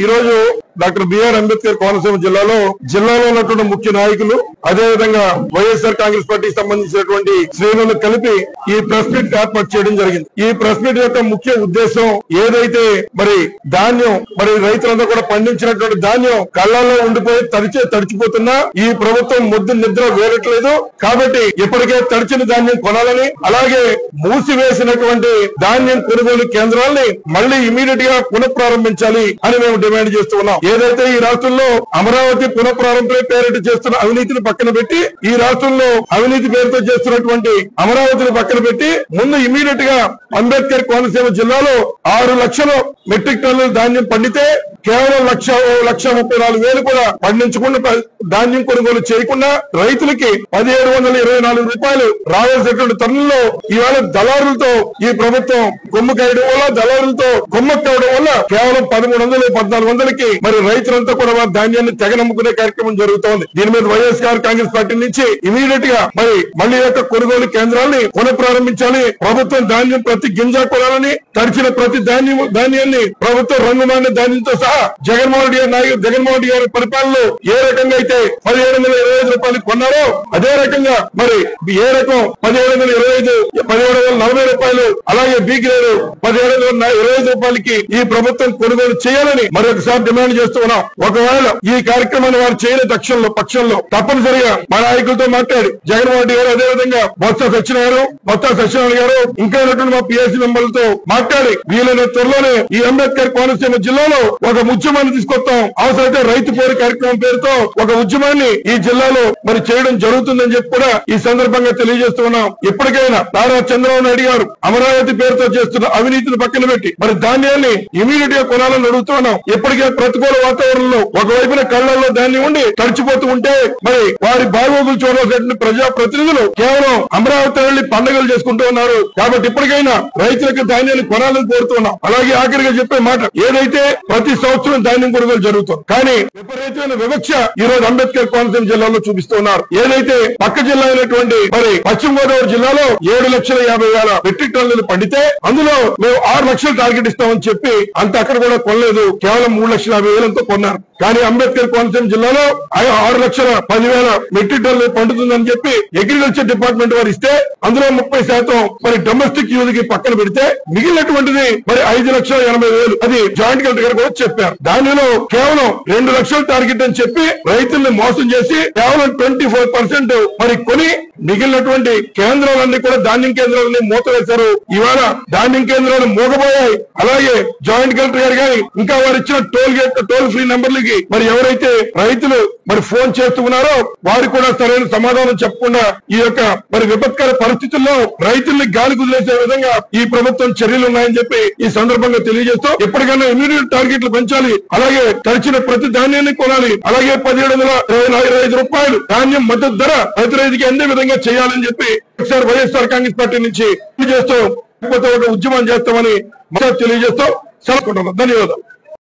ఈ రోజు doctor BR Ambedkar Konaseema జిల్లాలో ఉన్నటువంటి ముఖ్య నాయకులు అదే విధంగా వైఎస్ఆర్ కాంగ్రెస్ పార్టీకి సంబంధించినటువంటి శ్రేణులు కలిపి ఈ ప్రెస్ మీట్ ఏర్పాటు చేయడం జరిగింది. ఈ ప్రెస్ మీట్ యొక్క ముఖ్య ఉద్దేశం ఏదైతే మరి ధాన్యం మరి రైతులందరూ కూడా పండించినటువంటి ధాన్యం కళ్ళల్లో ఉండిపోయి తడిచిపోతున్నా ఈ ప్రభుత్వం ముద్దు నిద్ర వేరట్లేదు. కాబట్టి ఇప్పటికే తడిచిన ధాన్యం కొనాలని అలాగే మూసివేసినటువంటి ధాన్యం కొనుగోలు కేంద్రాలని మళ్లీ ఇమీడియట్ గా పునఃప్రారంభించాలి అని మేము డిమాండ్ చేస్తూ ఉన్నాం. ఏదైతే ఈ రాష్ట్రంలో అమరావతి పునఃప్రారంభం పేరిట చేస్తున్న అవినీతిని పక్కన పెట్టి ఈ రాష్ట్రంలో అవినీతి పేరుతో చేస్తున్నటువంటి అమరావతిని పక్కన పెట్టి ముందు ఇమీడియట్ గా అంబేద్కర్ కోనసీమ జిల్లాలో 6 లక్షల మెట్రిక్ టన్నుల ధాన్యం పండితే కేవలం 1,34,000 కూడా పండించకుండా ధాన్యం కొనుగోలు చేయకుండా రైతులకి 1,724 రూపాయలు రావాల్సినటువంటి తరుణంలో ఇవాళ దళారులతో ఈ ప్రభుత్వం కొమ్ము కాయడం వల్ల దళారులతో కొమ్మక్కవడం వల్ల కేవలం 1,300, 1,400కి మరి రైతులంతా కూడా వారి ధాన్యాన్ని తెగ నమ్ముకునే కార్యక్రమం జరుగుతోంది. దీని మీద వైఎస్ఆర్ కాంగ్రెస్ పార్టీ నుంచి ఇమీడియట్ గా మళ్లీ యొక్క కొనుగోలు కేంద్రాన్ని పునఃప్రారంభించాలి. ప్రభుత్వం ధాన్యం ప్రతి గింజ కొనాలని తడిచిన ప్రతి ధాన్యాన్ని ప్రభుత్వం రంగుమాన్య ధాన్యంతో సహా జగన్మోహన్ రెడ్డి గారి పరిపాలనలో ఏ రకంగా అయితే 1,725 రూపాయలు కొన్నారో అదే రకంగా మరి ఏ రకం 1,740 రూపాయలు అలాగే బి గ్రేడ్ 1,725 రూపాయలకి ఈ ప్రభుత్వం కొనుగోలు చేయాలని మరొకసారి డిమాండ్ చేస్తూ ఉన్నాం. ఒకవేళ ఈ కార్యక్రమాన్ని వారు చేయని పక్షంలో తప్పనిసరిగా మా నాయకులతో మాట్లాడి జగన్మోహన్ రెడ్డి గారు అదేవిధంగా బొత్స సత్యనారాయణ గారు ఇంకా ఉన్నటువంటి మా పిఎస్సీ మెంబర్లతో మాట్లాడి వీలైన త్వరలోనే ఈ అంబేద్కర్ కోనసీమ జిల్లాలో ఒక ఉద్యమాన్ని తీసుకొస్తాం. అవసరమైతే రైతు పోరు కార్యక్రమం పేరుతో ఒక ఉద్యమాన్ని ఈ జిల్లాలో మరి చేయడం జరుగుతుందని చెప్పి కూడా ఈ సందర్భంగా తెలియజేస్తూ ఉన్నాం. ఇప్పటికైనా నారా చంద్రబాబు నాయుడు గారు అమరావతి పేరుతో చేస్తున్న అవినీతిని పక్కన పెట్టి మరి ధాన్యాన్ని ఇమీడియట్ గా కొనాలని అడుగుతూ ఉన్నాం. ఇప్పటికే ప్రతికూల వాతావరణంలో ఒకవైపున కళ్లలో ధాన్యం ఉండి తడిచిపోతూ ఉంటే మరి వారి బాగోగులు చూడాల్సిన ప్రజాప్రతినిధులు కేవలం అమరావతి వెళ్లి పండుగలు చేసుకుంటూ ఉన్నారు. కాబట్టి ఇప్పటికైనా రైతులకు ధాన్యాన్ని కొనాలని కోరుతున్నాం. అలాగే ఆఖరిగా చెప్పే మాట ఏదైతే ప్రతి సంవత్సరం ధాన్యం కొనుగోలు జరుగుతుంది కానీ విపరీతమైన వివక్ష ఈ రోజు అంబేద్కర్ కోనసీమ జిల్లాలో చూపిస్తున్నారు. ఏదైతే పక్క జిల్లా అయినటువంటి మరి పశ్చిమ గోదావరి జిల్లాలో 7,50,000 మెట్రిక్ టన్నులు పండితే అందులో మేము 6 లక్షలు టార్గెట్ ఇస్తామని చెప్పి అంత అక్కడ కూడా కొనలేదు. కేవలం 3,50,000తో కొన్నారు. కానీ అంబేద్కర్ కోనసీమ జిల్లాలో 6,10,000 మెట్రిక్ టన్నులు పండుతుందని చెప్పి అగ్రికల్చర్ డిపార్ట్మెంట్ వారు ఇస్తే అందులో 30% మరి డొమెస్టిక్ యూజ్ కి పక్కన పెడితే మిగిలినటువంటిది మరి 5,80,000 అది జాయింట్ కలెక్టర్ గారు కూడా చెప్పారు. దానిలో కేవలం 2 లక్షల టార్గెట్ అని చెప్పి రైతుల్ని మోసం చేసి కేవలం 24% మరి కొని మిగిలినటువంటి కేంద్రాలన్నీ కూడా ధాన్యం కేంద్రాలన్నీ మూతవేశారు. ఇవాళ ధాన్యం కేంద్రాలు మూగబోయాయి. అలాగే జాయింట్ కలెక్టర్ గారు కానీ ఇంకా వారు ఇచ్చిన టోల్ ఫ్రీ నెంబర్లకి మరి ఎవరైతే రైతులు మరి ఫోన్ చేస్తున్నారో వారు కూడా సరైన సమాధానం చెప్పకుండా ఈ యొక్క మరి విపత్కర పరిస్థితుల్లో రైతుల్ని గాలి కుదిలేసే విధంగా ఈ ప్రభుత్వం చర్యలు ఉన్నాయని చెప్పి ఈ సందర్భంగా తెలియజేస్తూ ఎప్పటికైనా ఇమీడియట్ టార్గెట్లు పెంచాలి. అలాగే తడిచిన ప్రతి ధాన్యాన్ని కొనాలి. అలాగే 1,725 రూపాయలు ధాన్యం మద్దతు ధర ప్రతి రైతుకి అందే విధంగా చేయాలని చెప్పి ఒకసారి వైఎస్ఆర్ కాంగ్రెస్ పార్టీ నుంచి చేస్తూ ఒక ఉద్యమం చేస్తామని తెలియజేస్తూ సెలవుకుంటున్నాం. ధన్యవాదాలు.